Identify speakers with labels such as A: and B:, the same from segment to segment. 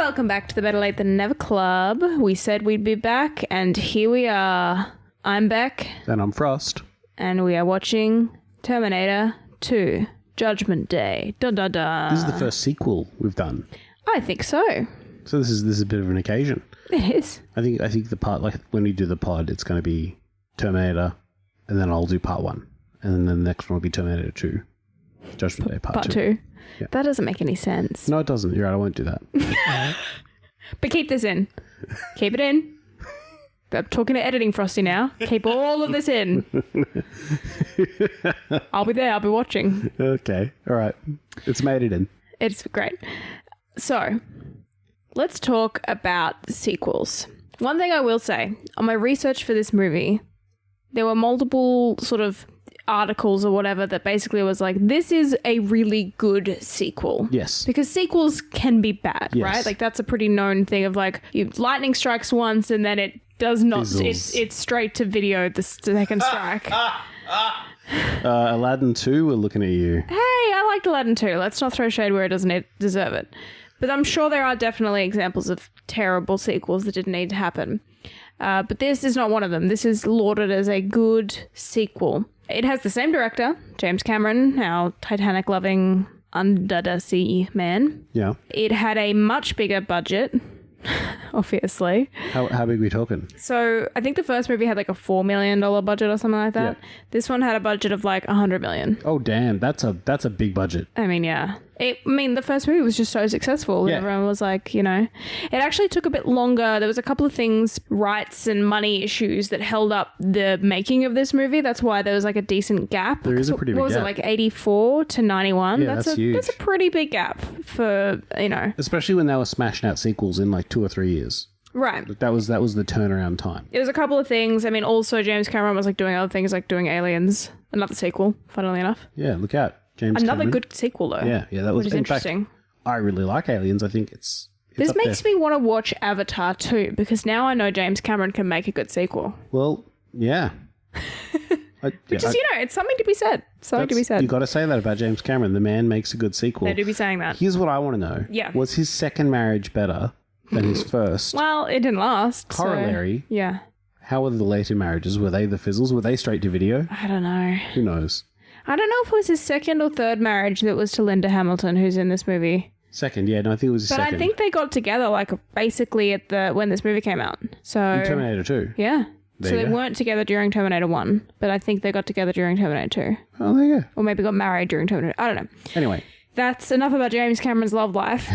A: Welcome back to the Better Late Than Never Club. We said we'd be back, and here we are. I'm Bec.
B: And I'm Frost.
A: And we are watching Terminator 2, Judgment Day. Dun dun dun.
B: This is the first sequel we've done.
A: I think so.
B: So this is a bit of an occasion.
A: It is.
B: I think the part, like when we do the pod, it's going to be Terminator, and then I'll do part 1. And then the next one will be Terminator 2. Judgment Day part 2. Yeah.
A: That doesn't make any sense.
B: No, it doesn't. You're right, I won't do that.
A: But keep this in. Keep it in. I'm talking to editing Frosty now. Keep all of this in. I'll be there. I'll be watching.
B: Okay. All right. It's made it in.
A: It's great. So, let's talk about sequels. One thing I will say, on my research for this movie, there were multiple sort of articles or whatever that basically was like, this is a really good sequel.
B: Yes.
A: Because sequels can be bad,
B: yes.
A: right? Like, that's a pretty known thing of like, lightning strikes once and then it does not, it's straight to video the second strike.
B: Aladdin 2, we're looking at you.
A: Hey, I liked Aladdin 2. Let's not throw shade where it doesn't deserve it. But I'm sure there are definitely examples of terrible sequels that didn't need to happen. But this is not one of them. This is lauded as a good sequel. It has the same director, James Cameron, our Titanic-loving under-the-sea man.
B: Yeah.
A: It had a much bigger budget, obviously.
B: How big are we talking?
A: So I think the first movie had like a $4 million budget or something like that. Yeah. This one had a budget of like $100 million.
B: Oh, damn. That's a big budget.
A: I mean, yeah. The first movie was just so successful. Yeah. Everyone was like, it actually took a bit longer. There was a couple of things, rights and money issues that held up the making of this movie. That's why there was like a decent gap.
B: There is a pretty big gap.
A: What was it, like 84 to 91?
B: Yeah, that's huge.
A: That's a pretty big gap for,
B: Especially when they were smashing out sequels in like 2 or 3 years.
A: Right.
B: That was the turnaround time.
A: It was a couple of things. I mean, also James Cameron was like doing other things, like doing Aliens, another sequel, funnily enough.
B: Yeah, look out.
A: Another
B: Cameron.
A: Good sequel, though.
B: Yeah, that was
A: interesting.
B: In fact, I really like Aliens. I think it's
A: this makes me want to watch Avatar 2 because now I know James Cameron can make a good sequel.
B: Well, yeah.
A: Which is, it's something to be said.
B: You got to say that about James Cameron. The man makes a good sequel.
A: They do be saying that.
B: Here's what I want to know.
A: Yeah.
B: Was his second marriage better than his first?
A: Well, it didn't last.
B: Corollary.
A: So, yeah.
B: How were the later marriages? Were they the fizzles? Were they straight to video?
A: I don't know.
B: Who knows?
A: I don't know if it was his second or third marriage that was to Linda Hamilton, who's in this movie.
B: Second, yeah. No, I think it was his second.
A: But I think they got together like basically when this movie came out. So
B: in Terminator 2?
A: Yeah. So they weren't together during Terminator 1, but I think they got together during Terminator 2.
B: Oh, there you go.
A: Or maybe got married during Terminator. I don't know.
B: Anyway.
A: That's enough about James Cameron's love life.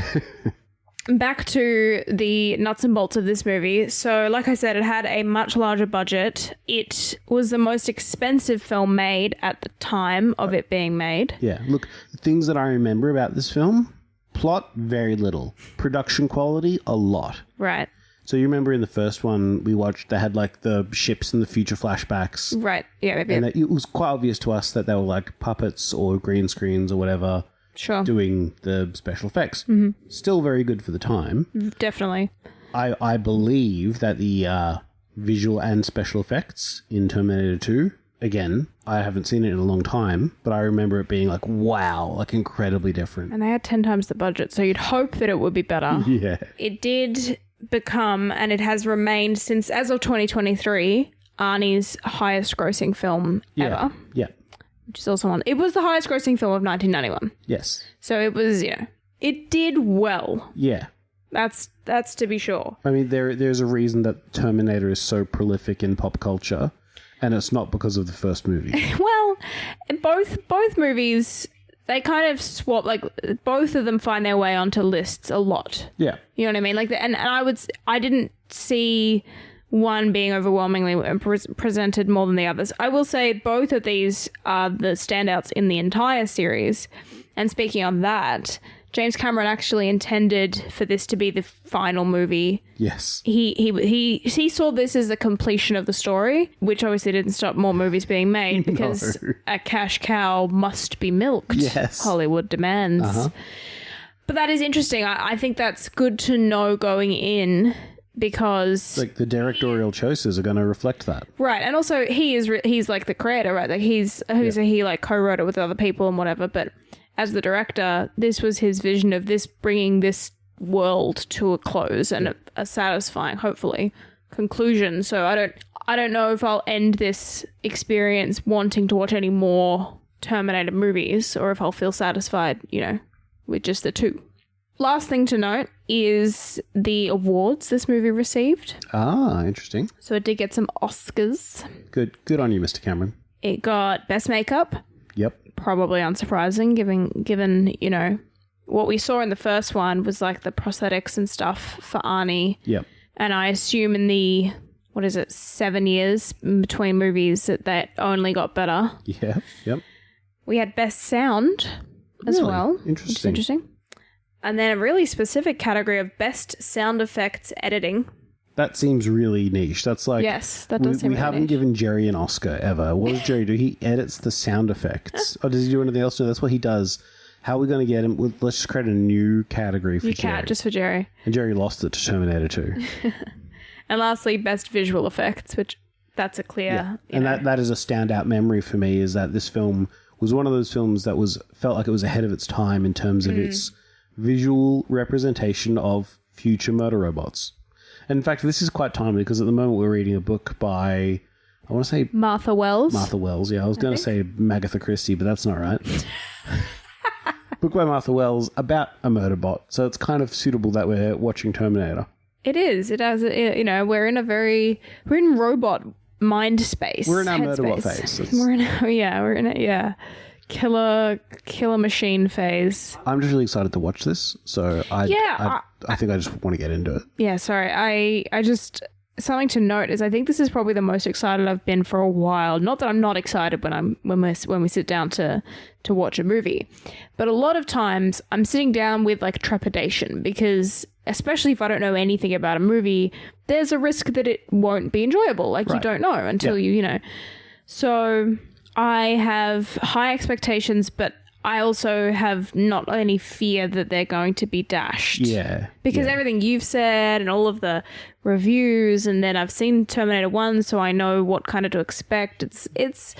A: Back to the nuts and bolts of this movie. So, like I said, it had a much larger budget. It was the most expensive film made at the time of it being made.
B: Yeah. Look, the things that I remember about this film, plot, very little. Production quality, a lot.
A: Right.
B: So you remember in the first one we watched, they had like the ships and the future flashbacks.
A: Right. Yeah. Maybe.
B: And it was quite obvious to us that they were like puppets or green screens or whatever.
A: Sure.
B: Doing the special effects.
A: Mm-hmm.
B: Still very good for the time.
A: Definitely.
B: I believe that the visual and special effects in Terminator 2, again, I haven't seen it in a long time, but I remember it being like, wow, like incredibly different.
A: And they had 10 times the budget, so you'd hope that it would be better.
B: Yeah.
A: It did become, and it has remained since, as of 2023, Arnie's highest grossing film ever.
B: Yeah.
A: Which is also it was the highest grossing film of 1991.
B: Yes.
A: So it was, it did well.
B: Yeah.
A: That's to be sure.
B: I mean, there's a reason that Terminator is so prolific in pop culture, and it's not because of the first movie.
A: Well, both movies, they kind of swap, like both of them find their way onto lists a lot. Yeah. You know what I mean? Like, and I didn't see one being overwhelmingly presented more than the others. I will say both of these are the standouts in the entire series. And speaking of that, James Cameron actually intended for this to be the final movie.
B: Yes.
A: He saw this as the completion of the story, which obviously didn't stop more movies being made because a cash cow must be milked.
B: Yes.
A: Hollywood demands.
B: Uh-huh.
A: But that is interesting. I think that's good to know going in, because
B: like the directorial choices are going to reflect that,
A: right? And also he's like the creator, right? Like he like co-wrote it with other people and whatever. But as the director, this was his vision of this, bringing this world to a close and a satisfying, hopefully, conclusion. So I don't know if I'll end this experience wanting to watch any more Terminator movies, or if I'll feel satisfied, with just the two. Last thing to note is the awards this movie received.
B: Ah, interesting.
A: So it did get some Oscars.
B: Good on you, Mr. Cameron.
A: It got Best Makeup.
B: Yep.
A: Probably unsurprising, given what we saw in the first one was like the prosthetics and stuff for Arnie.
B: Yep.
A: And I assume in the 7 years between movies that only got better.
B: Yeah. Yep.
A: We had Best Sound as well.
B: Interesting.
A: And then a really specific category of Best Sound Effects Editing.
B: That seems really niche. That's like...
A: Yes, that does seem
B: we
A: really
B: haven't
A: niche.
B: given Jerry an Oscar ever. What does Jerry do? He edits the sound effects. Or does he do anything else? No, that's what he does. How are we going to get him? Let's just create a new category for Jerry.
A: Just for Jerry.
B: And Jerry lost it to Terminator 2.
A: And lastly, Best Visual Effects, which that's a clear...
B: Yeah. And that is a standout memory for me, is that this film was one of those films that felt like it was ahead of its time in terms of its visual representation of future murder robots. And in fact, this is quite timely because at the moment we're reading a book by, I want to say...
A: Martha Wells.
B: Yeah. I was going to say Agatha Christie, but that's not right. Book by Martha Wells about a murder bot. So it's kind of suitable that we're watching Terminator.
A: It is. It has, we're in robot mind space.
B: We're in our murder bot phase.
A: We're in a killer machine phase.
B: I'm just really excited to watch this. So I think I just want to get into it.
A: Yeah, sorry. I just, something to note is I think this is probably the most excited I've been for a while. Not that I'm not excited when we sit down to watch a movie, but a lot of times I'm sitting down with like trepidation because, especially if I don't know anything about a movie, there's a risk that it won't be enjoyable. Like you don't know until you. So I have high expectations, but I also have not any fear that they're going to be dashed.
B: Yeah.
A: Because everything you've said and all of the reviews, and then I've seen Terminator 1, so I know what kind of to expect. There's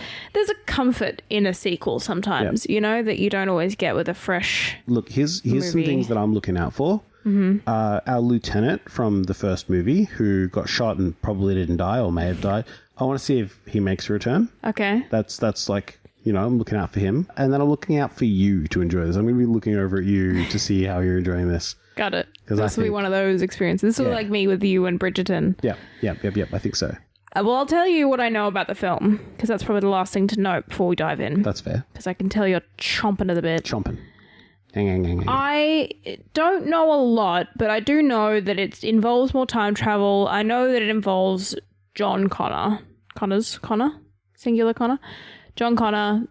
A: a comfort in a sequel sometimes, that you don't always get with a fresh
B: Look, here's
A: movie.
B: some things that I'm looking out for. Mm-hmm. Our lieutenant from the first movie who got shot and probably didn't die or may have died. I want to see if he makes a return.
A: Okay.
B: That's like, I'm looking out for him. And then I'm looking out for you to enjoy this. I'm going to be looking over at you to see how you're enjoying this.
A: Got it. This will be one of those experiences. This will be like me with you and Bridgerton.
B: Yep. I think so.
A: Well, I'll tell you what I know about the film, because that's probably the last thing to note before we dive in.
B: That's fair.
A: Because I can tell you're chomping at the bit.
B: Chomping.
A: I don't know a lot, but I do know that it involves more time travel. I know that it involves John Connor. Singular Connor? John Connor,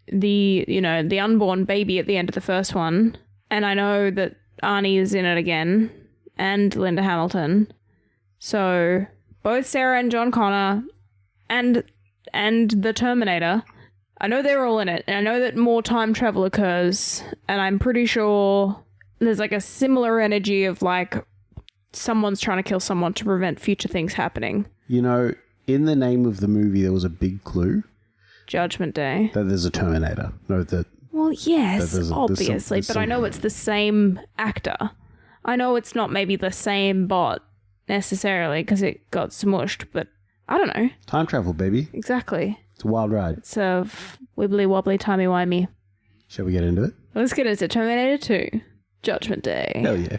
A: the unborn baby at the end of the first one. And I know that Arnie is in it again, and Linda Hamilton. So both Sarah and John Connor and the Terminator, I know they're all in it, and I know that more time travel occurs, and I'm pretty sure there's like a similar energy of like someone's trying to kill someone to prevent future things happening.
B: In the name of the movie, there was a big clue.
A: Judgment Day.
B: That there's a Terminator.
A: Well, yes, obviously, but I know it's the same actor. I know it's not maybe the same bot necessarily because it got smushed, but I don't know.
B: Time travel, baby.
A: Exactly.
B: It's a wild ride.
A: It's a wibbly wobbly timey wimey.
B: Shall we get into it?
A: Let's get into Terminator 2, Judgment Day.
B: Hell yeah.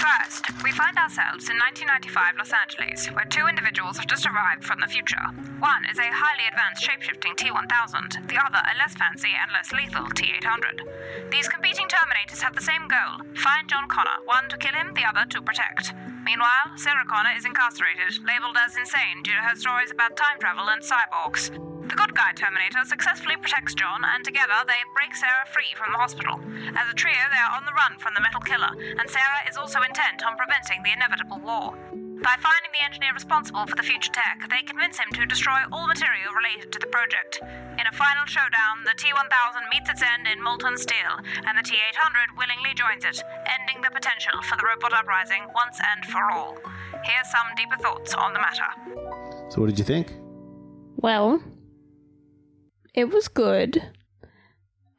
C: First, we find ourselves in 1995 Los Angeles, where two individuals have just arrived from the future. One is a highly advanced shape-shifting T-1000, the other a less fancy and less lethal T-800. These competing Terminators have the same goal: find John Connor, one to kill him, the other to protect. Meanwhile, Sarah Connor is incarcerated, labeled as insane due to her stories about time travel and cyborgs. The good guy Terminator successfully protects John, and together they break Sarah free from the hospital. As a trio, they are on the run from the Metal Killer, and Sarah is also intent on preventing the inevitable war. By finding the engineer responsible for the future tech, they convince him to destroy all material related to the project. In a final showdown, the T-1000 meets its end in molten steel, and the T-800 willingly joins it, ending the potential for the robot uprising once and for all. Here's some deeper thoughts on the matter.
B: So what did you think?
A: Well, it was good.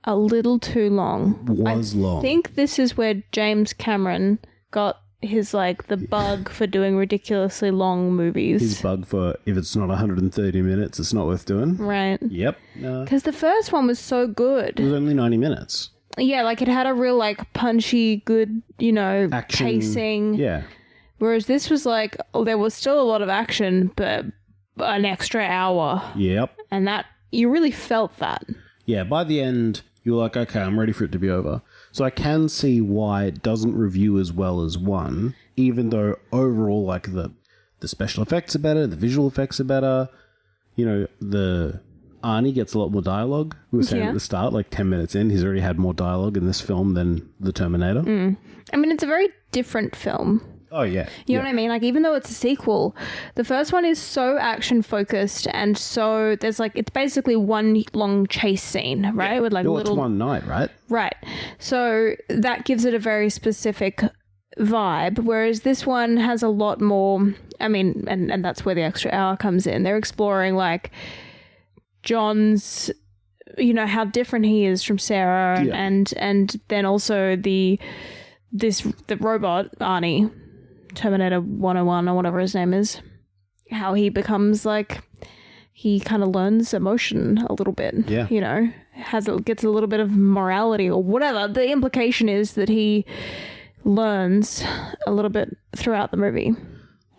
A: a little too long.
B: Long.
A: I think this is where James Cameron got his, like, the bug for doing ridiculously long movies.
B: His bug for, if it's not 130 minutes, it's not worth doing.
A: Right.
B: Yep.
A: Because the first one was so good.
B: It was only 90 minutes.
A: Yeah, like, it had a real, like, punchy, good, you know,
B: Action.
A: pacing.
B: Yeah.
A: Whereas this was like, there was still a lot of action, but an extra hour.
B: Yep.
A: And that, you really felt that.
B: Yeah, by the end, you were like, okay, I'm ready for it to be over. So I can see why it doesn't review as well as one, even though overall, like, the special effects are better, the visual effects are better. You know, the Arnie gets a lot more dialogue. We were saying at the start, like 10 minutes in, he's already had more dialogue in this film than the Terminator.
A: I mean, it's a very different film.
B: Oh, yeah.
A: You know what I mean? Like, even though it's a sequel, the first one is so action-focused and so there's, like, it's basically one long chase scene, right?
B: Yeah.
A: With, like,
B: it's one night, right?
A: Right. So that gives it a very specific vibe, whereas this one has a lot more, I mean, and that's where the extra hour comes in. They're exploring, like, John's, you know, how different he is from Sarah and then also the robot, Arnie, Terminator 101 or whatever his name is, how he becomes, like, he kind of learns emotion a little bit. Yeah. You know, gets a little bit of morality or whatever. The implication is that he learns a little bit throughout the movie.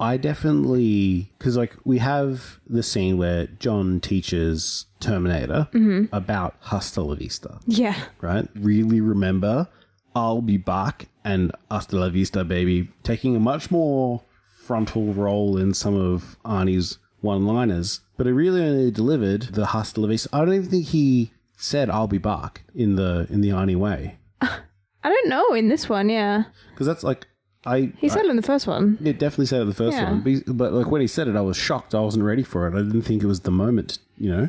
B: I definitely, because, like, we have the scene where John teaches Terminator about hasta la vista.
A: Yeah.
B: Right? Really remember, I'll be back and hasta la vista, baby, taking a much more frontal role in some of Arnie's one-liners, but it really only delivered the hasta la vista. I don't even think he said I'll be back in the Arnie way.
A: I don't know in this one, yeah.
B: Because that's like,
A: he said it in the first one.
B: It definitely said it in the first one. But like when he said it, I was shocked. I wasn't ready for it. I didn't think it was the moment, you know?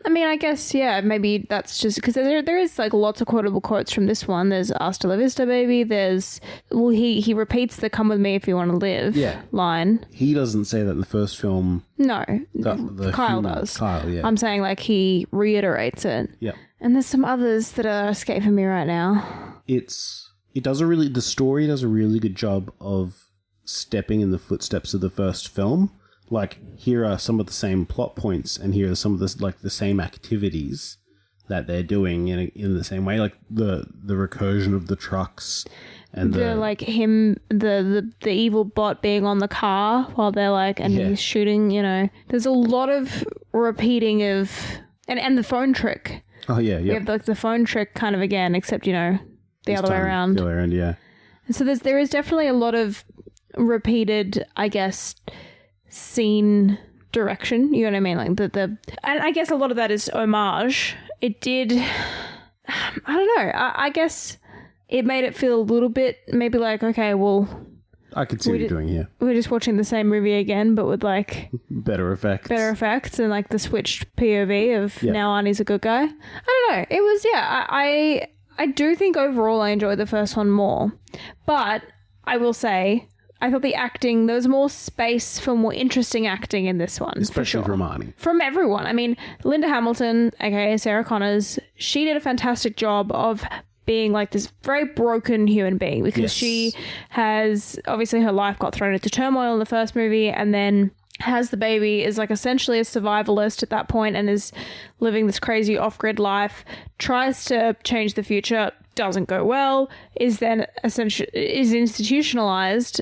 A: I mean, I guess, yeah, maybe that's just because there is, like, lots of quotable quotes from this one. There's hasta la vista, baby. There's, well, he repeats the come with me if you want to live line.
B: He doesn't say that in the first film.
A: No.
B: The
A: Kyle does.
B: Kyle, yeah.
A: I'm saying, like, he reiterates it.
B: Yeah.
A: And there's some others that are escaping me right now.
B: The story does a really good job of stepping in the footsteps of the first film. Like, here are some of the same plot points, and here are some of the same activities that they're doing in the same way, like the recursion of the trucks and
A: the evil bot being on the car while they're like, and he's shooting. You know, there's a lot of repeating of and the phone trick.
B: Oh yeah, yeah.
A: We have like the phone trick kind of again, except the other way around.
B: The other way around, yeah.
A: And so there is definitely a lot of repeated, I guess, scene direction. You know what I mean? Like and I guess a lot of that is homage. It did. I don't know. I guess it made it feel a little bit maybe like, okay, well,
B: I could see what you're doing here.
A: We're just watching the same movie again, but with like
B: better effects
A: and like the switched POV of now Arnie's a good guy. I don't know. It was I do think overall I enjoyed the first one more, but I will say I thought the acting, there was more space for more interesting acting in this one.
B: Especially from Arnie.
A: From everyone. I mean, Linda Hamilton, aka Sarah Connors, she did a fantastic job of being like this very broken human being because she has, obviously her life got thrown into turmoil in the first movie and then has the baby, is like essentially a survivalist at that point and is living this crazy off-grid life, tries to change the future, doesn't go well, is then essentially is institutionalized.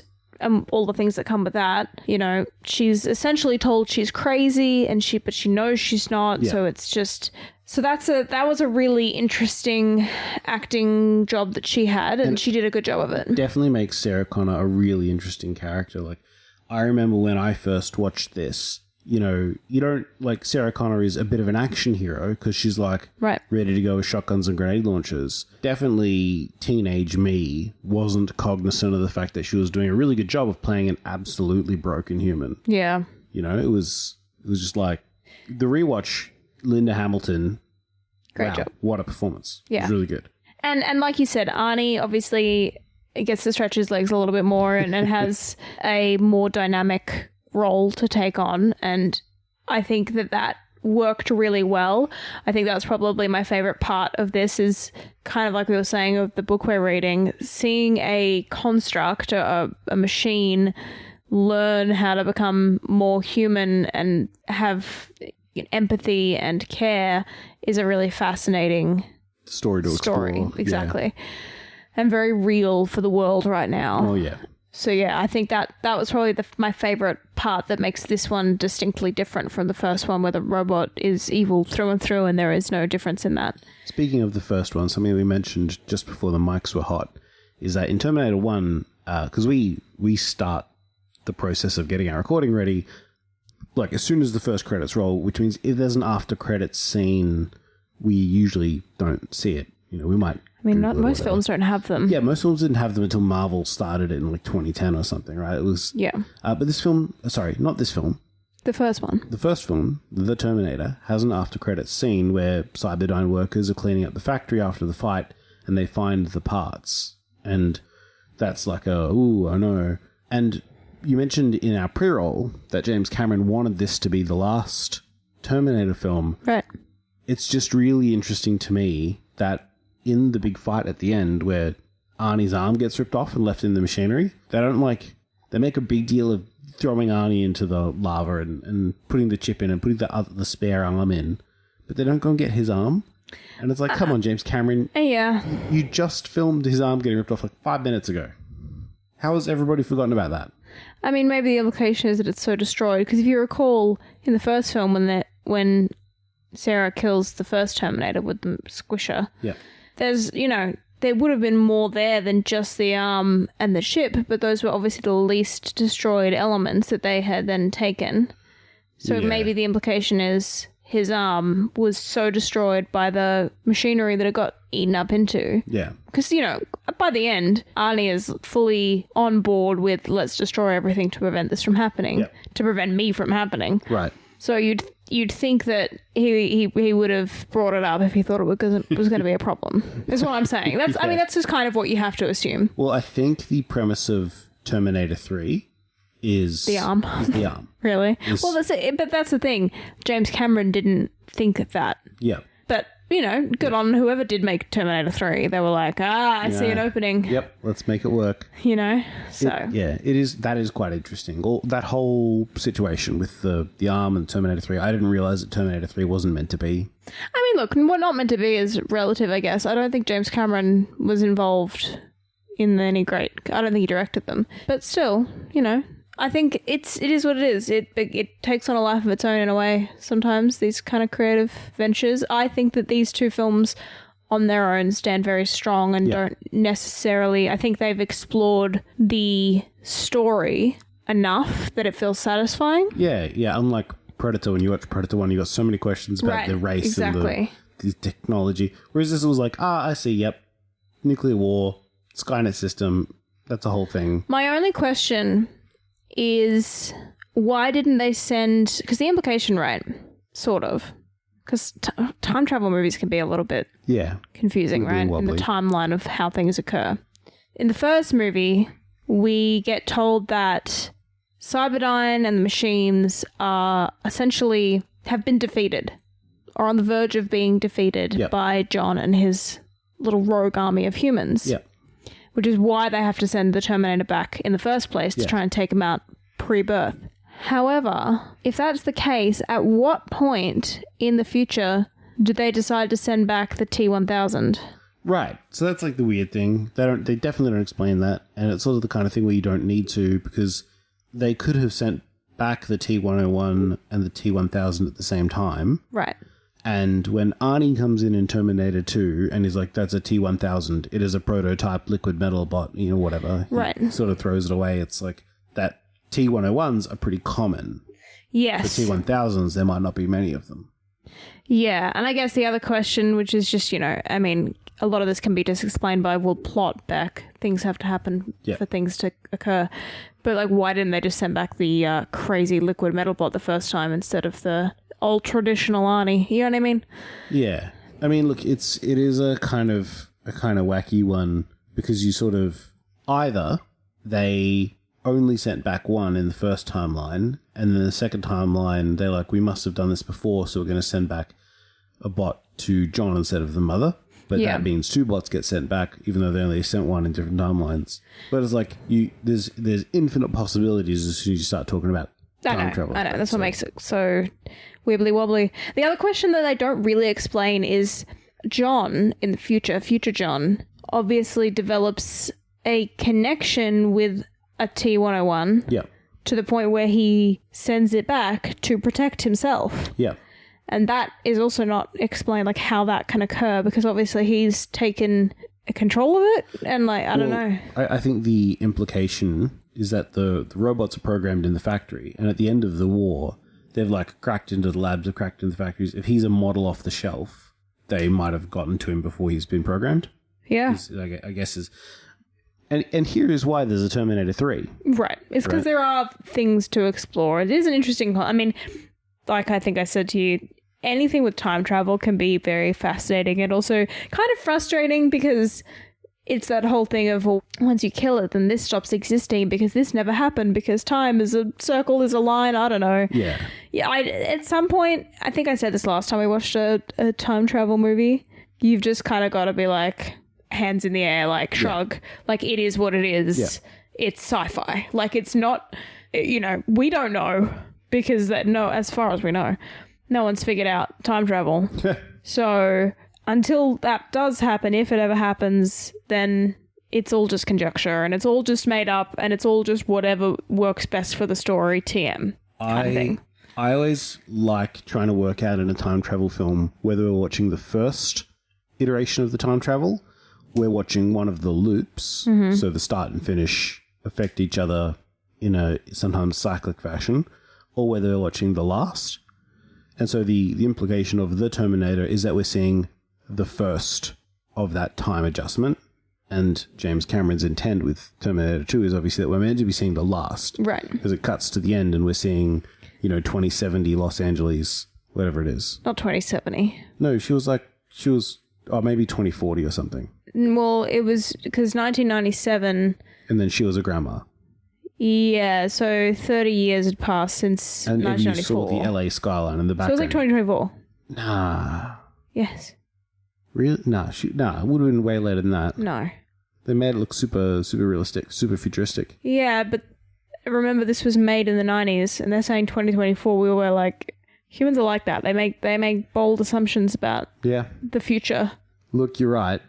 A: All the things that come with that, you know, she's essentially told she's crazy but she knows she's not. So it's just, that was a really interesting acting job that she had and she did a good job of it.
B: Definitely makes Sarah Connor a really interesting character. Like, I remember when I first watched this, you know, you don't, like, Sarah Connor is a bit of an action hero because she's like ready to go with shotguns and grenade launchers. Definitely teenage me wasn't cognizant of the fact that she was doing a really good job of playing an absolutely broken human.
A: Yeah.
B: You know, it was just like the rewatch, Linda Hamilton.
A: Great job.
B: What a performance.
A: Yeah.
B: It was really good.
A: And like you said, Arnie obviously gets to stretch his legs a little bit more and has a more dynamic role to take on, and I think that worked really well. I think that's probably my favorite part of this, is kind of like we were saying of the book we're reading, seeing a construct, a machine, learn how to become more human and have empathy and care is a really fascinating
B: story to explore.
A: Exactly. Yeah. And very real for the world right now.
B: Oh, yeah.
A: So, yeah, I think that was probably my favorite part that makes this one distinctly different from the first one, where the robot is evil through and through and there is no difference in that.
B: Speaking of the first one, something we mentioned just before the mics were hot is that in Terminator 1, because we start the process of getting our recording ready, like as soon as the first credits roll, which means if there's an after credits scene, we usually don't see it. We might...
A: I mean, not most films don't have them.
B: Yeah, most films didn't have them until Marvel started it in like 2010 or something, right? It was...
A: Yeah.
B: But this film... Sorry, not this film.
A: The first one.
B: The first film, The Terminator, has an after-credits scene where Cyberdyne workers are cleaning up the factory after the fight and they find the parts. And that's like ooh, I know. And you mentioned in our pre-roll that James Cameron wanted this to be the last Terminator film.
A: Right.
B: It's just really interesting to me that in the big fight at the end where Arnie's arm gets ripped off and left in the machinery, they make a big deal of throwing Arnie into the lava and putting the chip in and putting the spare arm in, but they don't go and get his arm. And it's like, come on, James Cameron.
A: Yeah.
B: You just filmed his arm getting ripped off like 5 minutes ago. How has everybody forgotten about that?
A: I mean, maybe the implication is that it's so destroyed, because if you recall in the first film when Sarah kills the first Terminator with the squisher,
B: yeah,
A: there's, there would have been more there than just the arm and the ship, but those were obviously the least destroyed elements that they had then taken. So maybe the implication is his arm was so destroyed by the machinery that it got eaten up into.
B: Yeah.
A: Because, by the end, Arnie is fully on board with let's destroy everything to prevent this from happening, to prevent me from happening.
B: Right.
A: So you'd think that he would have brought it up if he thought it was going to be a problem. Is what I'm saying. That's I mean, that's just kind of what you have to assume.
B: Well, I think the premise of Terminator 3 is
A: the arm. Really? Well, that's it. But that's the thing. James Cameron didn't think of that.
B: Yeah.
A: But good on whoever did make Terminator 3. They were like, I see an opening.
B: Yep, let's make it work.
A: So.
B: That is quite interesting. That whole situation with the arm and Terminator 3, I didn't realize that Terminator 3 wasn't meant to be.
A: I mean, look, what not meant to be is relative, I guess. I don't think James Cameron was involved in any great... I don't think he directed them. But still, I think it is what it is. It takes on a life of its own in a way sometimes, these kind of creative ventures. I think that these two films on their own stand very strong and don't necessarily... I think they've explored the story enough that it feels satisfying.
B: Yeah. Unlike Predator, when you watch Predator 1, you got so many questions about the race and the technology. Whereas this was like, I see, yep, nuclear war, Skynet system, that's a whole thing.
A: My only question... is why didn't they send... Because the implication, right, sort of, because time travel movies can be a little bit confusing, right, in the timeline of how things occur. In the first movie, we get told that Cyberdyne and the machines are essentially have been defeated, or on the verge of being defeated by John and his little rogue army of humans. Yeah. Which is why they have to send the Terminator back in the first place to try and take him out pre-birth. However, if that's the case, at what point in the future do they decide to send back the T-1000?
B: Right. So that's like the weird thing. They definitely don't explain that. And it's sort of the kind of thing where you don't need to, because they could have sent back the T-101 and the T-1000 at the same time.
A: Right.
B: And when Arnie comes in Terminator 2 and he's like, that's a T-1000, it is a prototype liquid metal bot, whatever.
A: Right.
B: He sort of throws it away. It's like that T-101s are pretty common.
A: Yes.
B: The T-1000s, there might not be many of them.
A: Yeah. And I guess the other question, which is just, I mean, a lot of this can be just explained by, plot back. Things have to happen for things to occur. But, like, why didn't they just send back the crazy liquid metal bot the first time instead of the old traditional Arnie? You know what I mean?
B: Yeah. I mean, look, it is a kind of wacky one, because you sort of either they only sent back one in the first timeline, and then the second timeline, they're like, we must have done this before, so we're going to send back a bot to John instead of the mother. But that means 2 bots get sent back, even though they only sent one in different timelines. But it's like, there's infinite possibilities as soon as you start talking about time travel.
A: I know. That's what makes it so wibbly wobbly. The other question that they don't really explain is John in the future John, obviously develops a connection with a T-101 to the point where he sends it back to protect himself.
B: Yeah.
A: And that is also not explained, like, how that can occur, because obviously he's taken control of it, and, like, I don't know.
B: I think the implication is that the robots are programmed in the factory, and at the end of the war, they've, like, cracked into the labs, they've cracked into the factories. If he's a model off the shelf, they might have gotten to him before he's been programmed.
A: Yeah.
B: I guess is... And here is why there's a Terminator 3.
A: Right. It's because there are things to explore. It is an interesting... I mean, like I think I said to you, anything with time travel can be very fascinating and also kind of frustrating, because it's that whole thing of, well, once you kill it, then this stops existing because this never happened, because time is a circle, is a line, I don't know.
B: Yeah.
A: Yeah, at some point, I think I said this last time we watched a time travel movie, you've just kind of got to be like, hands in the air, like, shrug. Like, it is what it is. Yeah. It's sci-fi. Like, it's not, we don't know, because as far as we know, no one's figured out time travel. So until that does happen, if it ever happens, then it's all just conjecture, and it's all just made up, and it's all just whatever works best for the story, TM kind of thing.
B: I always like trying to work out in a time travel film whether we're watching the first iteration of the time travel, we're watching one of the loops, so the start and finish affect each other in a sometimes cyclic fashion, or whether we're watching the last. And so the implication of the Terminator is that we're seeing the first of that time adjustment. And James Cameron's intent with Terminator 2 is obviously that we're meant to be seeing the last.
A: Right.
B: Because it cuts to the end and we're seeing, 2070 Los Angeles, whatever it is.
A: Not 2070.
B: No, she was maybe 2040 or something.
A: Well, it was because 1997.
B: And then she was a grandma.
A: Yeah, so 30 years had passed since 1994. And you saw
B: the LA skyline in the background.
A: So it was like 2024.
B: Nah.
A: Yes.
B: Really? Nah, it would have been way later than that.
A: No.
B: They made it look super, super realistic, super futuristic.
A: Yeah, but remember this was made in the 90s, and they're saying 2024. We were like, humans are like that. They make bold assumptions about the future.
B: Look, you're right.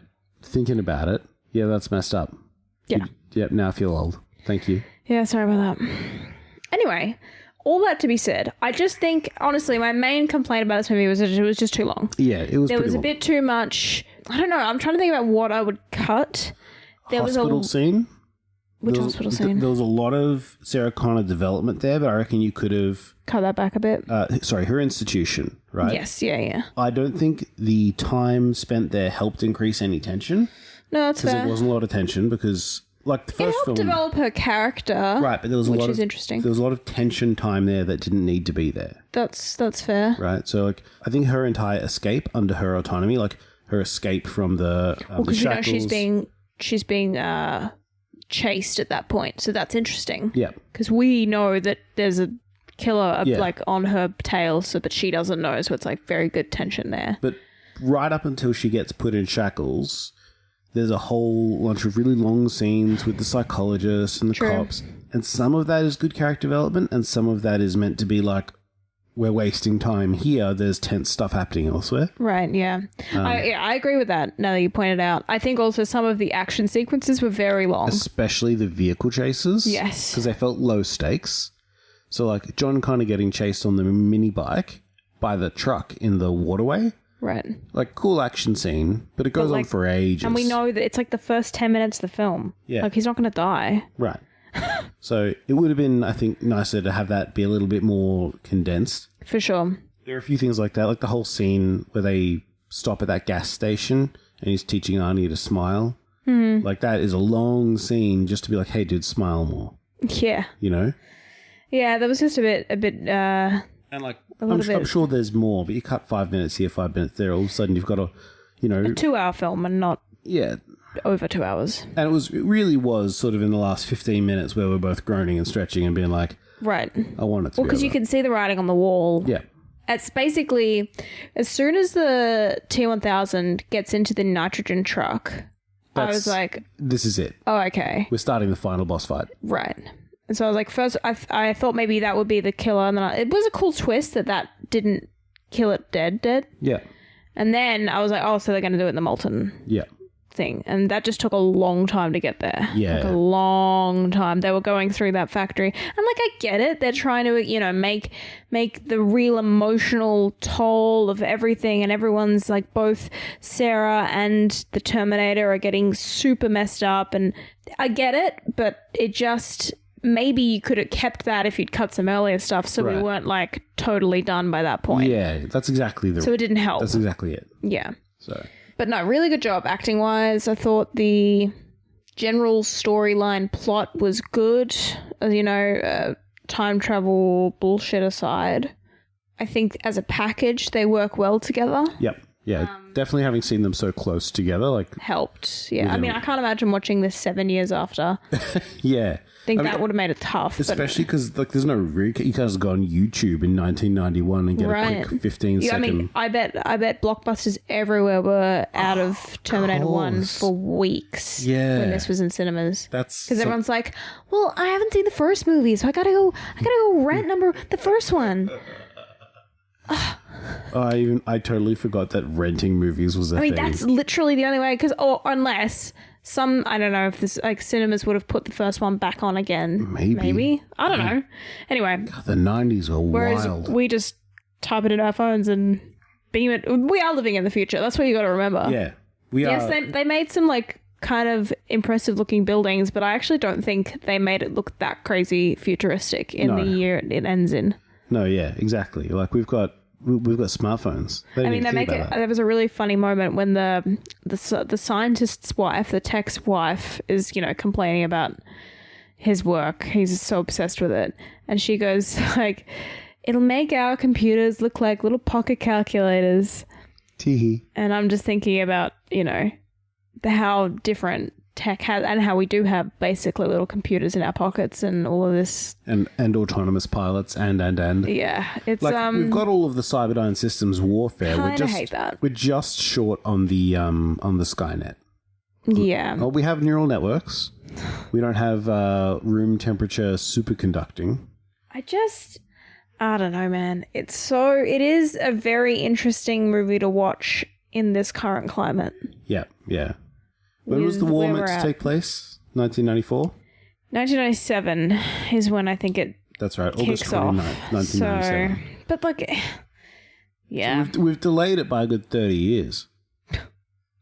B: Thinking about it, yeah, that's messed up.
A: Yeah.
B: Yep, now I feel old. Thank you.
A: Yeah, sorry about that. Anyway, all that to be said, I just think, honestly, my main complaint about this movie was that it was just too long.
B: Yeah, it was.
A: There was a bit too much. I don't know. I'm trying to think about what I would cut. There
B: was scene.
A: Which hospital scene?
B: There was a lot of Sarah Connor development there, but I reckon you could have
A: cut that back a bit.
B: Her institution, right?
A: Yes, yeah.
B: I don't think the time spent there helped increase any tension.
A: No, that's fair.
B: Because there wasn't a lot of tension because, like, the first film...
A: It helped develop her character,
B: right, but there was
A: which is interesting.
B: There was a lot of tension time there that didn't need to be there.
A: That's fair.
B: Right, so, like, I think her entire escape under her autonomy, like, her escape from the shackles...
A: she's being chased at that point, so that's interesting.
B: Yeah.
A: Because we know that there's a killer, like, on her tail, but she doesn't know, so it's, like, very good tension there.
B: But right up until she gets put in shackles... There's a whole bunch of really long scenes with the psychologists and the cops. And some of that is good character development, and some of that is meant to be like, we're wasting time here. There's tense stuff happening elsewhere.
A: Right, yeah. I agree with that, now that you pointed out. I think also some of the action sequences were very long.
B: Especially the vehicle chases.
A: Yes.
B: Because they felt low stakes. So, like, John kind of getting chased on the mini bike by the truck in the waterway.
A: Right.
B: Like, cool action scene, but it goes on for ages.
A: And we know that it's like the first 10 minutes of the film.
B: Yeah.
A: Like, he's not going to die.
B: Right. So it would have been, I think, nicer to have that be a little bit more condensed.
A: For sure.
B: There are a few things like that, like the whole scene where they stop at that gas station and he's teaching Arnie to smile. Mm-hmm. Like, that is a long scene just to be like, hey, dude, smile more.
A: Yeah.
B: You know?
A: Yeah, that was just a bit...
B: And, like, I'm sure there's more, but you cut 5 minutes here, 5 minutes there. All of a sudden, you've got a
A: 2-hour film and not...
B: Yeah.
A: over 2 hours.
B: And it really was sort of in the last 15 minutes where we're both groaning and stretching and being like,
A: right.
B: I want it to be
A: because you can see the writing on the wall.
B: Yeah.
A: It's basically, as soon as the T-1000 gets into the nitrogen truck, I was like...
B: This is it.
A: Oh, okay.
B: We're starting the final boss fight.
A: Right. And so I was like, first, I thought maybe that would be the killer. And then it was a cool twist that didn't kill it dead.
B: Yeah.
A: And then I was like, oh, so they're going to do it in the molten thing. And that just took a long time to get there.
B: Yeah.
A: Like a long time. They were going through that factory. And like, I get it. They're trying to, you know, make the real emotional toll of everything. And everyone's like, both Sarah and the Terminator are getting super messed up. And I get it, but it just... Maybe you could have kept that if you'd cut some earlier stuff so we weren't like totally done by that point.
B: Yeah, that's exactly
A: So it didn't help.
B: That's exactly it.
A: Yeah.
B: So,
A: but no, really good job acting wise. I thought the general storyline plot was good. You know, time travel bullshit aside. I think as a package they work well together.
B: Yep. Yeah, definitely having seen them so close together like
A: helped. Yeah. I mean, I can't imagine watching this 7 years after.
B: Yeah.
A: I think that would have made it tough.
B: Especially because like there's no you can't just go on YouTube in 1991 and get a quick 15 second.
A: I mean, I bet blockbusters everywhere were out of Terminator 1 for weeks.
B: Yeah.
A: When this was in cinemas.
B: That's
A: because everyone's like, well, I haven't seen the first movie, so I gotta go rent the first one.
B: I totally forgot that renting movies was a thing.
A: I mean, that's literally the only way. Unless some, I don't know if this like cinemas would have put the first one back on again. Maybe. I don't know. Anyway,
B: God, the 90s were wild.
A: We just type it in our phones and beam it. We are living in the future. That's what you got to remember.
B: Yeah, we are.
A: Yes, they made some like kind of impressive looking buildings, but I actually don't think they made it look that crazy futuristic in the year it ends in.
B: No, yeah, exactly. Like we've got smartphones.
A: There was a really funny moment when the scientist's wife, the tech's wife, is, you know, complaining about his work. He's so obsessed with it, and she goes like, "It'll make our computers look like little pocket calculators."
B: Teehee.
A: And I'm just thinking about, you know, how different tech has, and how we do have basically little computers in our pockets and all of this, and autonomous pilots and
B: yeah,
A: it's
B: like we've got all of the Cyberdyne systems warfare.
A: I hate that.
B: We're just short on the Skynet.
A: Yeah.
B: Well, we have neural networks. We don't have room temperature superconducting.
A: I don't know, man. It is a very interesting movie to watch in this current climate.
B: Yeah. When was the war meant to take place? 1994?
A: 1997 is when I think it
B: That's right, August 29th, 1997.
A: So, but like, yeah.
B: So we've delayed it by a good 30 years.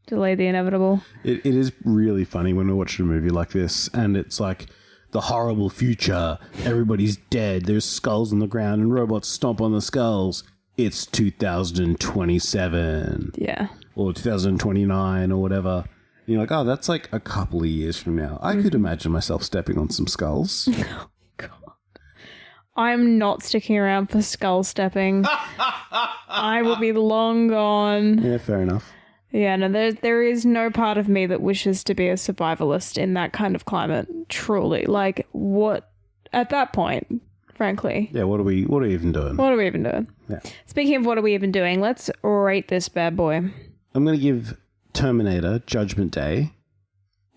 A: Delay the inevitable.
B: It is really funny when we watch a movie like this and it's like the horrible future, everybody's dead, there's skulls on the ground and robots stomp on the skulls. It's 2027.
A: Yeah.
B: Or 2029 or whatever. And you're like, oh, that's like a couple of years from now. I could imagine myself stepping on some skulls.
A: Oh, God. I'm not sticking around for skull stepping. I will be long gone.
B: Yeah, fair enough.
A: Yeah, no, there is no part of me that wishes to be a survivalist in that kind of climate, truly. Like, what, at that point, frankly.
B: Yeah, what are we even doing?
A: What are we even doing?
B: Yeah.
A: Speaking of what are we even doing, let's rate this bad boy.
B: I'm going to give Terminator Judgment Day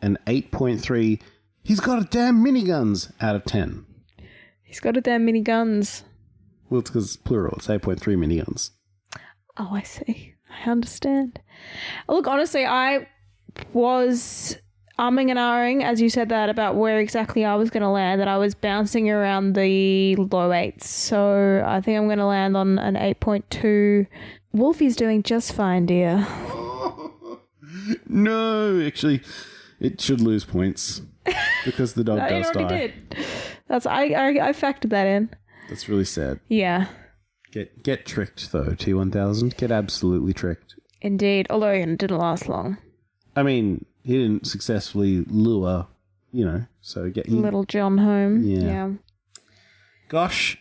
B: an 8.3. He's got a damn miniguns out of 10.
A: He's got a damn miniguns.
B: Well, it's because it's plural. It's 8.3 miniguns.
A: Oh, I see. I understand. Look, honestly, I was umming and ahhing as you said that about where exactly I was going to land, that I was bouncing around the low 8s. So I think I'm going to land on an 8.2. Wolfie's doing just fine, dear.
B: No, actually, it should lose points because the dog does die.
A: Did. I factored that in.
B: That's really sad.
A: Yeah.
B: Get tricked though, T-1000. Get absolutely tricked.
A: Indeed, although it didn't last long.
B: I mean, he didn't successfully lure, so get
A: little John home. Yeah.
B: Gosh,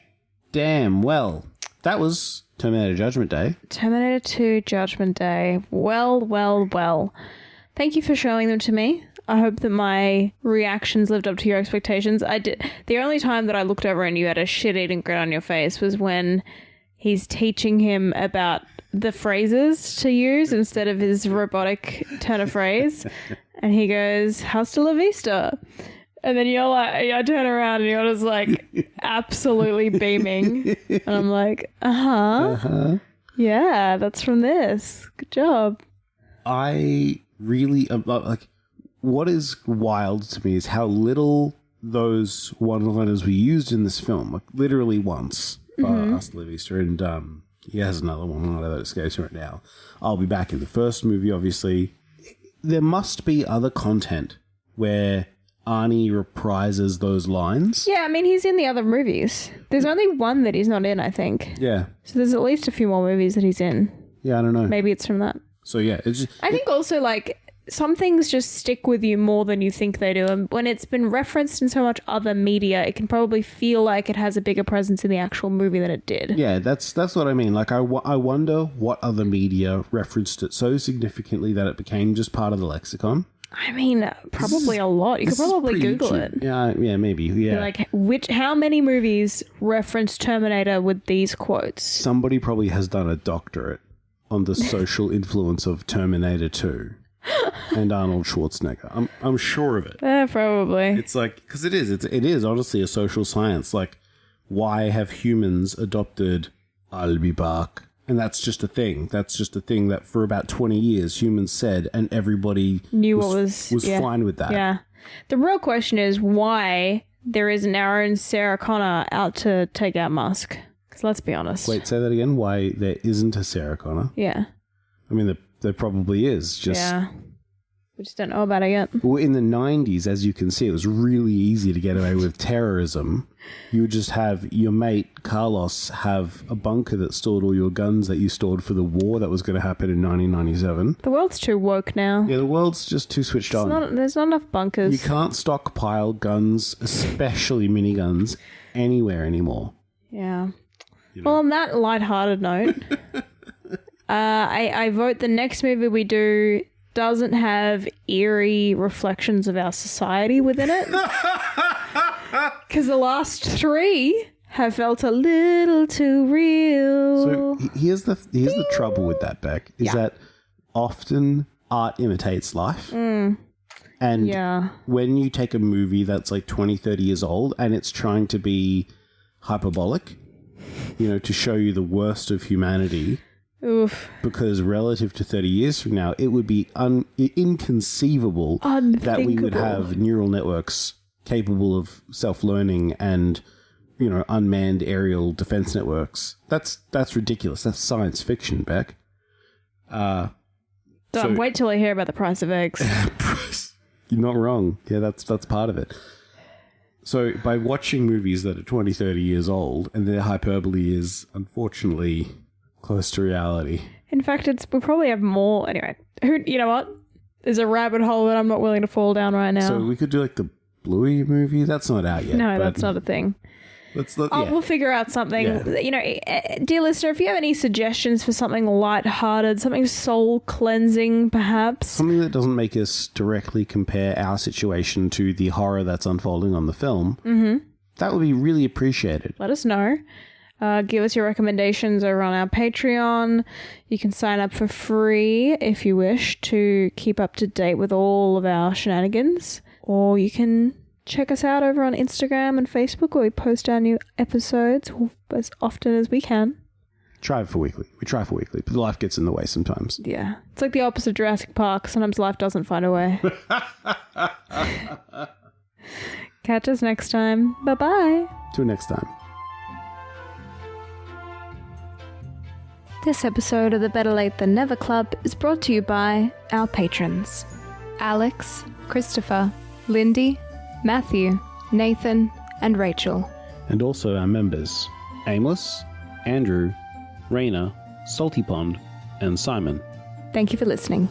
B: damn. Well, that was Terminator Judgment Day.
A: Terminator 2 Judgment Day. Well. Thank you for showing them to me. I hope that my reactions lived up to your expectations. I did. The only time that I looked over and you had a shit-eating grin on your face was when he's teaching him about the phrases to use instead of his robotic turn of phrase. And he goes, hasta la vista. And then you're like, I turn around and you're just like absolutely beaming. And I'm like, yeah, that's from this. Good job.
B: I really, like, what is wild to me is how little those one-liners were used in this film. Like, literally once for Hasta la Vista. And he has another one that escapes right now. I'll be back in the first movie, obviously. There must be other content where Arnie reprises those lines.
A: Yeah, I mean, he's in the other movies. There's only one that he's not in, I think.
B: Yeah.
A: So there's at least a few more movies that he's in.
B: Yeah, I don't know.
A: Maybe it's from that.
B: So yeah, it's just,
A: I think also, like, some things just stick with you more than you think they do. And when it's been referenced in so much other media, it can probably feel like it has a bigger presence in the actual movie than it did.
B: Yeah, that's what I mean. Like, I wonder what other media referenced it so significantly that it became just part of the lexicon.
A: I mean, probably a lot. You could probably Google it.
B: Yeah, maybe. Yeah.
A: Like, how many movies reference Terminator with these quotes?
B: Somebody probably has done a doctorate on the social influence of Terminator 2 and Arnold Schwarzenegger. I'm sure of it.
A: Probably.
B: It's like, because it is honestly a social science. Like, why have humans adopted "I'll be back"? And that's just a thing. That's just a thing that for about 20 years humans said, and everybody
A: knew
B: was fine with that.
A: Yeah. The real question is why there isn't our own Sarah Connor out to take out Musk. Because let's be honest.
B: Wait, say that again? Why there isn't a Sarah Connor?
A: Yeah.
B: I mean, there probably is.
A: Yeah. We just don't know about it yet.
B: Well, in the 90s, as you can see, it was really easy to get away with terrorism. You would just have your mate, Carlos, have a bunker that stored all your guns that you stored for the war that was going to happen in 1997.
A: The world's too woke now.
B: Yeah, the world's just too switched on.
A: There's not enough bunkers.
B: You can't stockpile guns, especially miniguns, anywhere anymore.
A: Yeah. You know. Well, on that lighthearted note, I vote the next movie we do doesn't have eerie reflections of our society within it. Because the last three have felt a little too real.
B: So here's the trouble with that, Bec, is that often art imitates life. And when you take a movie that's like 20, 30 years old and it's trying to be hyperbolic, you know, to show you the worst of humanity...
A: Oof.
B: Because relative to 30 years from now, it would be inconceivable that we would have neural networks capable of self-learning and, you know, unmanned aerial defense networks. That's ridiculous. That's science fiction, Bec.
A: Wait till I hear about the price of eggs.
B: You're not wrong. Yeah, that's part of it. So by watching movies that are 20, 30 years old and their hyperbole is unfortunately... close to reality.
A: In fact, we probably have more. Anyway, you know what? There's a rabbit hole that I'm not willing to fall down right now.
B: So we could do like the Bluey movie. That's not out yet.
A: No, that's not a thing. We'll figure out something. Yeah. You know, dear listener, if you have any suggestions for something lighthearted, something soul cleansing, perhaps
B: something that doesn't make us directly compare our situation to the horror that's unfolding on the film, that would be really appreciated.
A: Let us know. Give us your recommendations over on our Patreon. You can sign up for free if you wish to keep up to date with all of our shenanigans. Or you can check us out over on Instagram and Facebook where we post our new episodes as often as we can. We try for weekly, but life gets in the way sometimes. Yeah. It's like the opposite of Jurassic Park. Sometimes life doesn't find a way. Catch us next time. Bye-bye. Till next time. This episode of the Better Late Than Never Club is brought to you by our patrons. Alex, Christopher, Lindy, Matthew, Nathan, and Rachel. And also our members, Amos, Andrew, Raina, Salty Pond, and Simon. Thank you for listening.